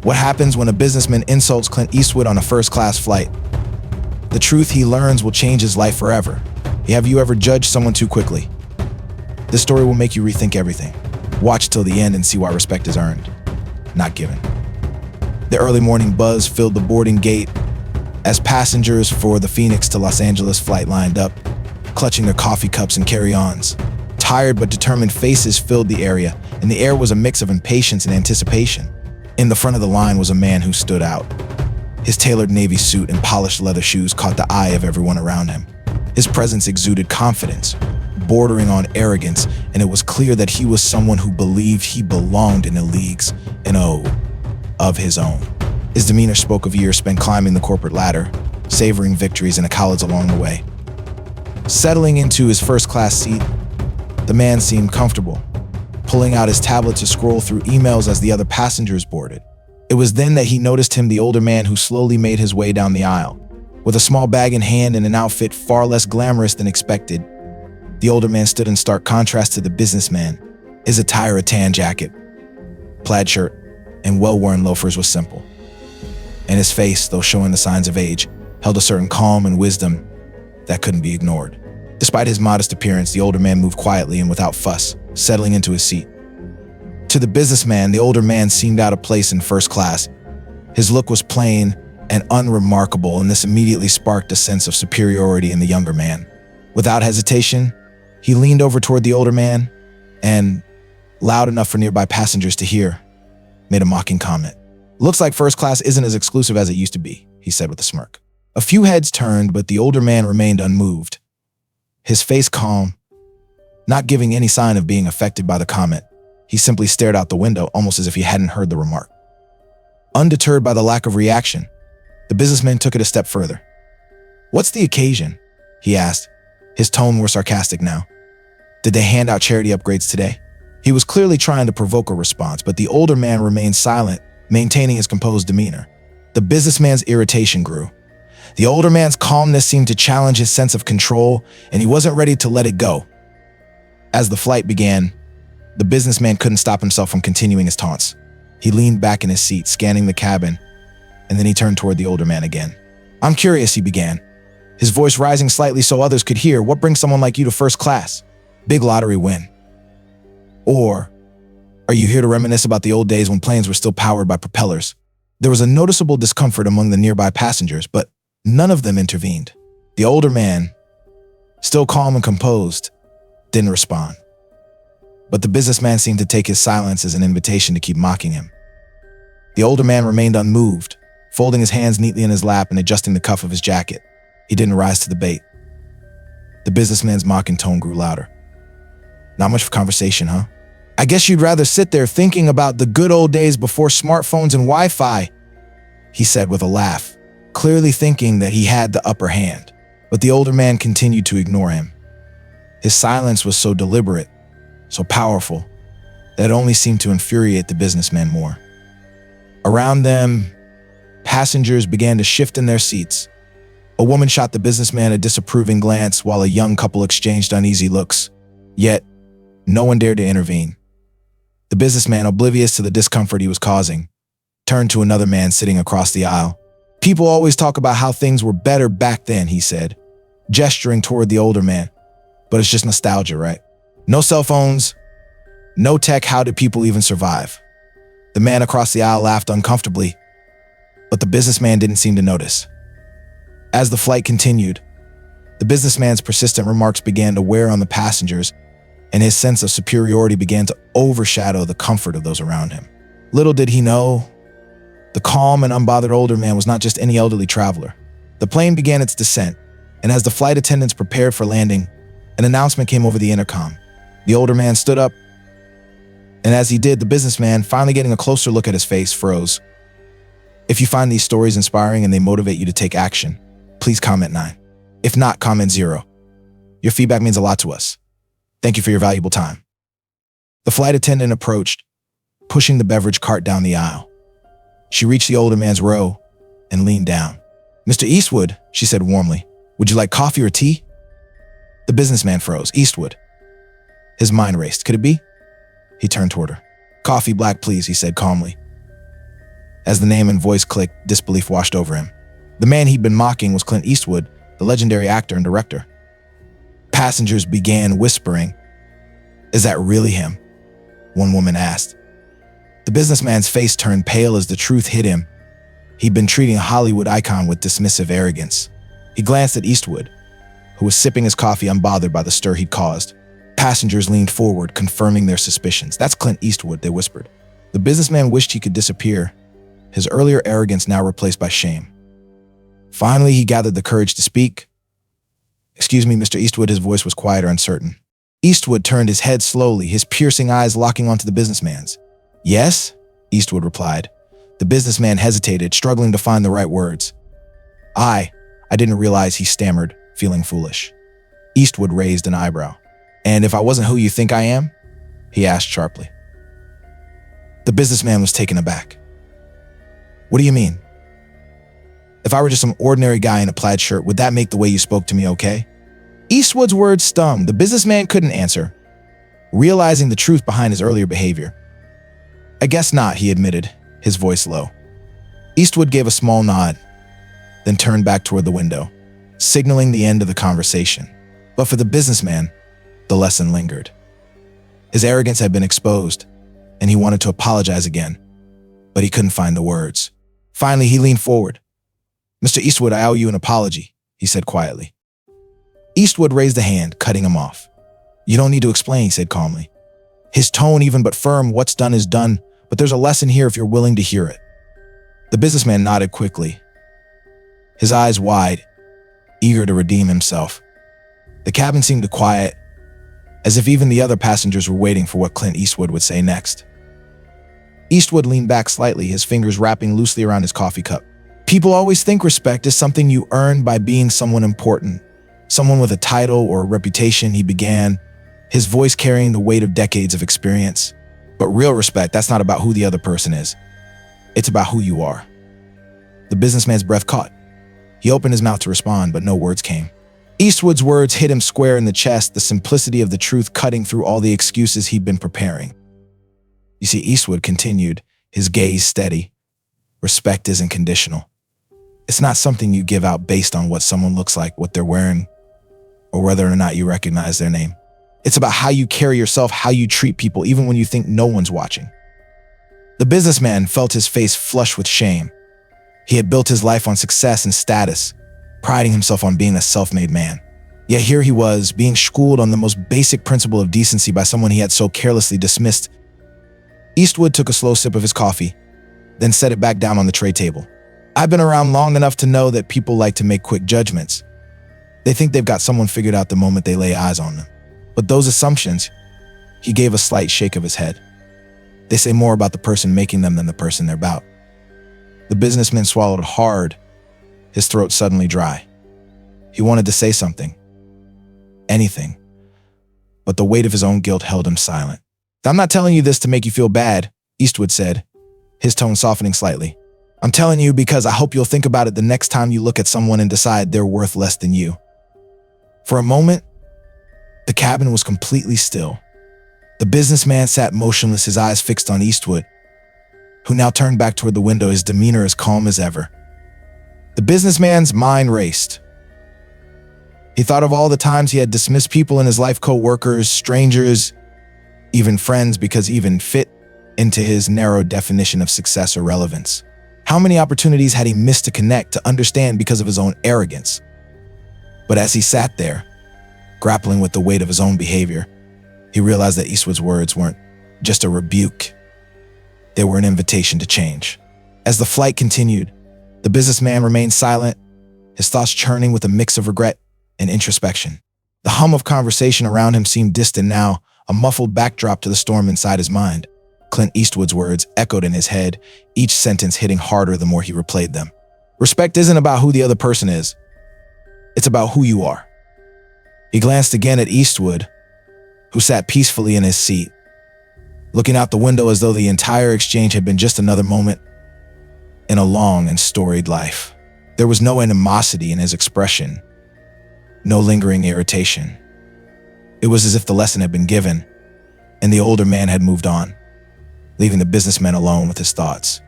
What happens when a businessman insults Clint Eastwood on a first-class flight? The truth he learns will change his life forever. Have you ever judged someone too quickly? This story will make you rethink everything. Watch till the end and see why respect is earned, not given. The early morning buzz filled the boarding gate as passengers for the Phoenix to Los Angeles flight lined up, clutching their coffee cups and carry-ons. Tired but determined faces filled the area, and the air was a mix of impatience and anticipation. In the front of the line was a man who stood out. His tailored navy suit and polished leather shoes caught the eye of everyone around him. His presence exuded confidence, bordering on arrogance, and it was clear that he was someone who believed he belonged in a leagues of his own. His demeanor spoke of years spent climbing the corporate ladder, savoring victories and accolades along the way. Settling into his first-class seat, the man seemed comfortable, pulling out his tablet to scroll through emails as the other passengers boarded. It was then that he noticed him, the older man who slowly made his way down the aisle. With a small bag in hand and an outfit far less glamorous than expected, the older man stood in stark contrast to the businessman. His attire, a tan jacket, plaid shirt, and well-worn loafers, was simple. And his face, though showing the signs of age, held a certain calm and wisdom that couldn't be ignored. Despite his modest appearance, the older man moved quietly and without fuss, settling into his seat. To the businessman, the older man seemed out of place in first class. His look was plain and unremarkable, and this immediately sparked a sense of superiority in the younger man. Without hesitation, he leaned over toward the older man and, loud enough for nearby passengers to hear, made a mocking comment. "Looks like first class isn't as exclusive as it used to be," he said with a smirk. A few heads turned, but the older man remained unmoved, his face calm, not giving any sign of being affected by the comment. He simply stared out the window, almost as if he hadn't heard the remark. Undeterred by the lack of reaction, the businessman took it a step further. "What's the occasion?" he asked. His tone more sarcastic now. "Did they hand out charity upgrades today?" He was clearly trying to provoke a response, but the older man remained silent, maintaining his composed demeanor. The businessman's irritation grew. The older man's calmness seemed to challenge his sense of control, and he wasn't ready to let it go. As the flight began, the businessman couldn't stop himself from continuing his taunts. He leaned back in his seat, scanning the cabin, and then he turned toward the older man again. "I'm curious," he began, his voice rising slightly so others could hear. "What brings someone like you to first class? Big lottery win? Or are you here to reminisce about the old days when planes were still powered by propellers?" There was a noticeable discomfort among the nearby passengers, but none of them intervened. The older man, still calm and composed, didn't respond. But the businessman seemed to take his silence as an invitation to keep mocking him. The older man remained unmoved, folding his hands neatly in his lap and adjusting the cuff of his jacket. He didn't rise to the bait. The businessman's mocking tone grew louder. "Not much for conversation, huh? I guess you'd rather sit there thinking about the good old days before smartphones and Wi-Fi," he said with a laugh, clearly thinking that he had the upper hand. But the older man continued to ignore him. His silence was so deliberate, so powerful, that it only seemed to infuriate the businessman more. Around them, passengers began to shift in their seats. A woman shot the businessman a disapproving glance while a young couple exchanged uneasy looks. Yet, no one dared to intervene. The businessman, oblivious to the discomfort he was causing, turned to another man sitting across the aisle. "People always talk about how things were better back then," he said, gesturing toward the older man. "But it's just nostalgia, right? No cell phones, no tech. How did people even survive?" The man across the aisle laughed uncomfortably, but the businessman didn't seem to notice. As the flight continued, the businessman's persistent remarks began to wear on the passengers, and his sense of superiority began to overshadow the comfort of those around him. Little did he know, the calm and unbothered older man was not just any elderly traveler. The plane began its descent, and as the flight attendants prepared for landing, an announcement came over the intercom. The older man stood up, and as he did, the businessman, finally getting a closer look at his face, froze. "If you find these stories inspiring and they motivate you to take action, please comment 9. If not, comment 0. Your feedback means a lot to us. Thank you for your valuable time." The flight attendant approached, pushing the beverage cart down the aisle. She reached the older man's row and leaned down. "Mr. Eastwood," she said warmly, "would you like coffee or tea?" The businessman froze. Eastwood. His mind raced. Could it be? He turned toward her. "Coffee black, please," he said calmly. As the name and voice clicked, disbelief washed over him. The man he'd been mocking was Clint Eastwood, the legendary actor and director. Passengers began whispering, "Is that really him?" one woman asked. The businessman's face turned pale as the truth hit him. He'd been treating a Hollywood icon with dismissive arrogance. He glanced at Eastwood, who was sipping his coffee unbothered by the stir he'd caused. Passengers leaned forward, confirming their suspicions. "That's Clint Eastwood," they whispered. The businessman wished he could disappear, his earlier arrogance now replaced by shame. Finally, he gathered the courage to speak. "Excuse me, Mr. Eastwood," his voice was quiet or uncertain. Eastwood turned his head slowly, his piercing eyes locking onto the businessman's. "Yes?" Eastwood replied. The businessman hesitated, struggling to find the right words. I didn't realize," he stammered, feeling foolish. Eastwood raised an eyebrow. "And if I wasn't who you think I am?" he asked sharply. The businessman was taken aback. "What do you mean? If I were just some ordinary guy in a plaid shirt, would that make the way you spoke to me okay?" Eastwood's words stung. The businessman couldn't answer, realizing the truth behind his earlier behavior. "I guess not," he admitted, his voice low. Eastwood gave a small nod, then turned back toward the window, signaling the end of the conversation. But for the businessman, the lesson lingered. His arrogance had been exposed, and he wanted to apologize again, but he couldn't find the words. Finally, he leaned forward. "Mr. Eastwood, I owe you an apology," he said quietly. Eastwood raised a hand, cutting him off. "You don't need to explain," he said calmly. His tone even but firm. "What's done is done, but there's a lesson here if you're willing to hear it." The businessman nodded quickly, his eyes wide, eager to redeem himself. The cabin seemed quiet, as if even the other passengers were waiting for what Clint Eastwood would say next. Eastwood leaned back slightly, his fingers wrapping loosely around his coffee cup. "People always think respect is something you earn by being someone important, someone with a title or a reputation," he began, his voice carrying the weight of decades of experience. "But real respect, that's not about who the other person is. It's about who you are." The businessman's breath caught. He opened his mouth to respond, but no words came. Eastwood's words hit him square in the chest, the simplicity of the truth cutting through all the excuses he'd been preparing. "You see," Eastwood continued, his gaze steady, "respect isn't conditional. It's not something you give out based on what someone looks like, what they're wearing, or whether or not you recognize their name. It's about how you carry yourself, how you treat people, even when you think no one's watching." The businessman felt his face flush with shame. He had built his life on success and status, priding himself on being a self-made man. Yet here he was, being schooled on the most basic principle of decency by someone he had so carelessly dismissed. Eastwood took a slow sip of his coffee, then set it back down on the tray table. "I've been around long enough to know that people like to make quick judgments. They think they've got someone figured out the moment they lay eyes on them. But those assumptions," he gave a slight shake of his head, "they say more about the person making them than the person they're about." The businessman swallowed hard, his throat suddenly dry. He wanted to say something, anything, but the weight of his own guilt held him silent. "I'm not telling you this to make you feel bad," Eastwood said, his tone softening slightly. "I'm telling you because I hope you'll think about it the next time you look at someone and decide they're worth less than you." For a moment, the cabin was completely still. The businessman sat motionless, his eyes fixed on Eastwood, who now turned back toward the window, his demeanor as calm as ever. The businessman's mind raced. He thought of all the times he had dismissed people in his life, co-workers, strangers, even friends, because even fit into his narrow definition of success or relevance. How many opportunities had he missed to connect, to understand because of his own arrogance? But as he sat there, grappling with the weight of his own behavior, he realized that Eastwood's words weren't just a rebuke. They were an invitation to change. As the flight continued, the businessman remained silent, his thoughts churning with a mix of regret and introspection. The hum of conversation around him seemed distant now, a muffled backdrop to the storm inside his mind. Clint Eastwood's words echoed in his head, each sentence hitting harder the more he replayed them. "Respect isn't about who the other person is. It's about who you are." He glanced again at Eastwood, who sat peacefully in his seat, looking out the window as though the entire exchange had been just another moment in a long and storied life. There was no animosity in his expression, no lingering irritation. It was as if the lesson had been given, and the older man had moved on, leaving the businessman alone with his thoughts.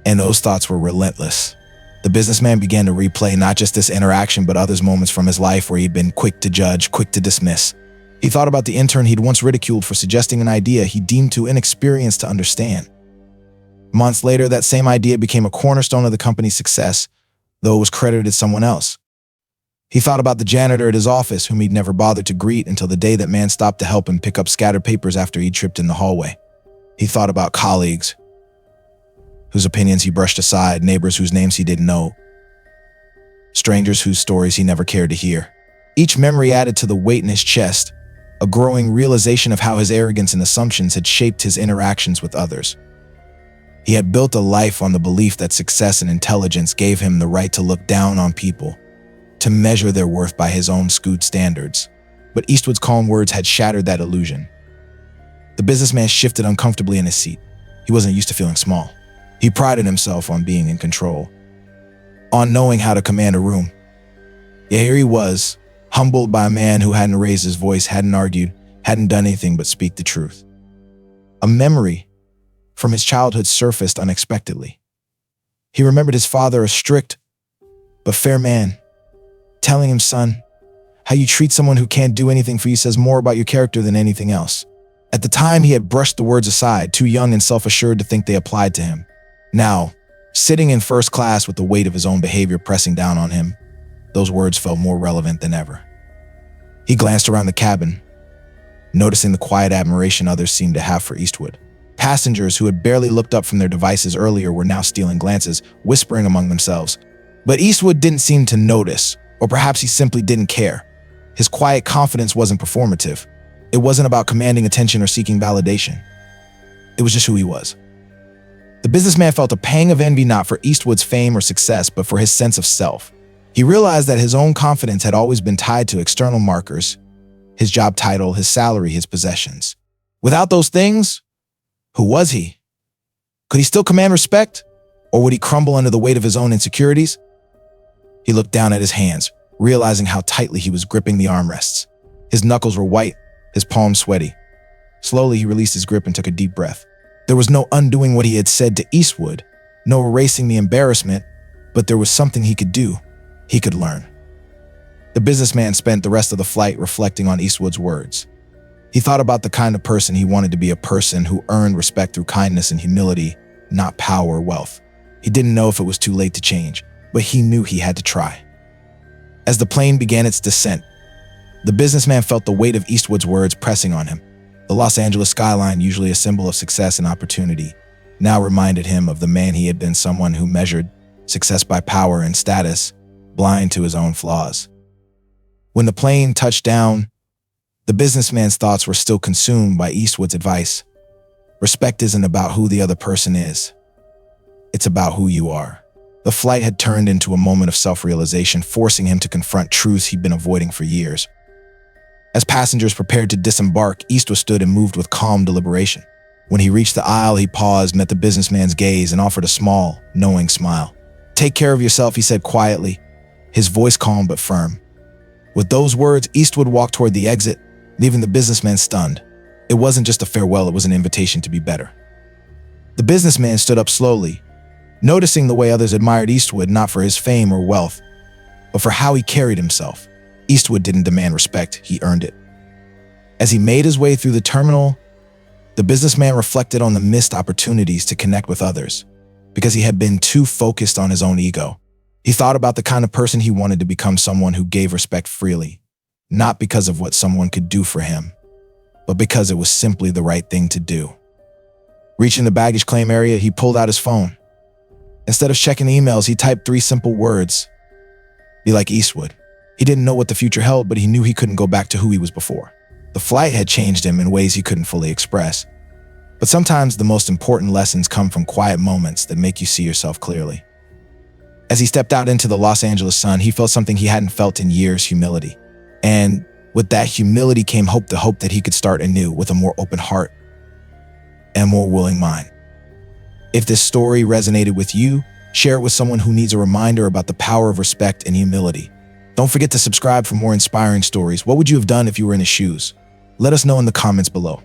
And those thoughts were relentless. The businessman began to replay not just this interaction, but others' moments from his life where he'd been quick to judge, quick to dismiss. He thought about the intern he'd once ridiculed for suggesting an idea he deemed too inexperienced to understand. Months later, that same idea became a cornerstone of the company's success, though it was credited to someone else. He thought about the janitor at his office, whom he'd never bothered to greet until the day that man stopped to help him pick up scattered papers after he tripped in the hallway. He thought about colleagues whose opinions he brushed aside, neighbors whose names he didn't know, strangers whose stories he never cared to hear. Each memory added to the weight in his chest, a growing realization of how his arrogance and assumptions had shaped his interactions with others. He had built a life on the belief that success and intelligence gave him the right to look down on people, to measure their worth by his own skewed standards. But Eastwood's calm words had shattered that illusion. The businessman shifted uncomfortably in his seat. He wasn't used to feeling small. He prided himself on being in control, on knowing how to command a room. Yet here he was, humbled by a man who hadn't raised his voice, hadn't argued, hadn't done anything but speak the truth. A memory from his childhood surfaced unexpectedly. He remembered his father, a strict but fair man, telling him, "Son, how you treat someone who can't do anything for you says more about your character than anything else." At the time, he had brushed the words aside, too young and self-assured to think they applied to him. Now, sitting in first class with the weight of his own behavior pressing down on him, those words felt more relevant than ever. He glanced around the cabin, noticing the quiet admiration others seemed to have for Eastwood. Passengers who had barely looked up from their devices earlier were now stealing glances, whispering among themselves. But Eastwood didn't seem to notice, or perhaps he simply didn't care. His quiet confidence wasn't performative. It wasn't about commanding attention or seeking validation. It was just who he was. The businessman felt a pang of envy not for Eastwood's fame or success, but for his sense of self. He realized that his own confidence had always been tied to external markers, his job title, his salary, his possessions. Without those things, who was he? Could he still command respect? Or would he crumble under the weight of his own insecurities? He looked down at his hands, realizing how tightly he was gripping the armrests. His knuckles were white, his palms sweaty. Slowly, he released his grip and took a deep breath. There was no undoing what he had said to Eastwood, no erasing the embarrassment, but there was something he could do. He could learn. The businessman spent the rest of the flight reflecting on Eastwood's words. He thought about the kind of person he wanted to be, a person who earned respect through kindness and humility, not power or wealth. He didn't know if it was too late to change, but he knew he had to try. As the plane began its descent, the businessman felt the weight of Eastwood's words pressing on him. The Los Angeles skyline, usually a symbol of success and opportunity, now reminded him of the man he had been, someone who measured success by power and status, blind to his own flaws. When the plane touched down, the businessman's thoughts were still consumed by Eastwood's advice. Respect isn't about who the other person is. It's about who you are. The flight had turned into a moment of self-realization, forcing him to confront truths he'd been avoiding for years. As passengers prepared to disembark, Eastwood stood and moved with calm deliberation. When he reached the aisle, he paused, met the businessman's gaze, and offered a small, knowing smile. "Take care of yourself," he said quietly, his voice calm but firm. With those words, Eastwood walked toward the exit, leaving the businessman stunned. It wasn't just a farewell, it was an invitation to be better. The businessman stood up slowly, noticing the way others admired Eastwood not for his fame or wealth, but for how he carried himself. Eastwood didn't demand respect, he earned it. As he made his way through the terminal, the businessman reflected on the missed opportunities to connect with others, because he had been too focused on his own ego. He thought about the kind of person he wanted to become, someone who gave respect freely, not because of what someone could do for him, but because it was simply the right thing to do. Reaching the baggage claim area, he pulled out his phone. Instead of checking emails, he typed 3 simple words: "Be like Eastwood." He didn't know what the future held, but he knew he couldn't go back to who he was before. The flight had changed him in ways he couldn't fully express. But sometimes the most important lessons come from quiet moments that make you see yourself clearly. As he stepped out into the Los Angeles sun, he felt something he hadn't felt in years: humility. And with that humility came hope, the hope that he could start anew with a more open heart and a more willing mind. If this story resonated with you, share it with someone who needs a reminder about the power of respect and humility. Don't forget to subscribe for more inspiring stories. What would you have done if you were in his shoes? Let us know in the comments below.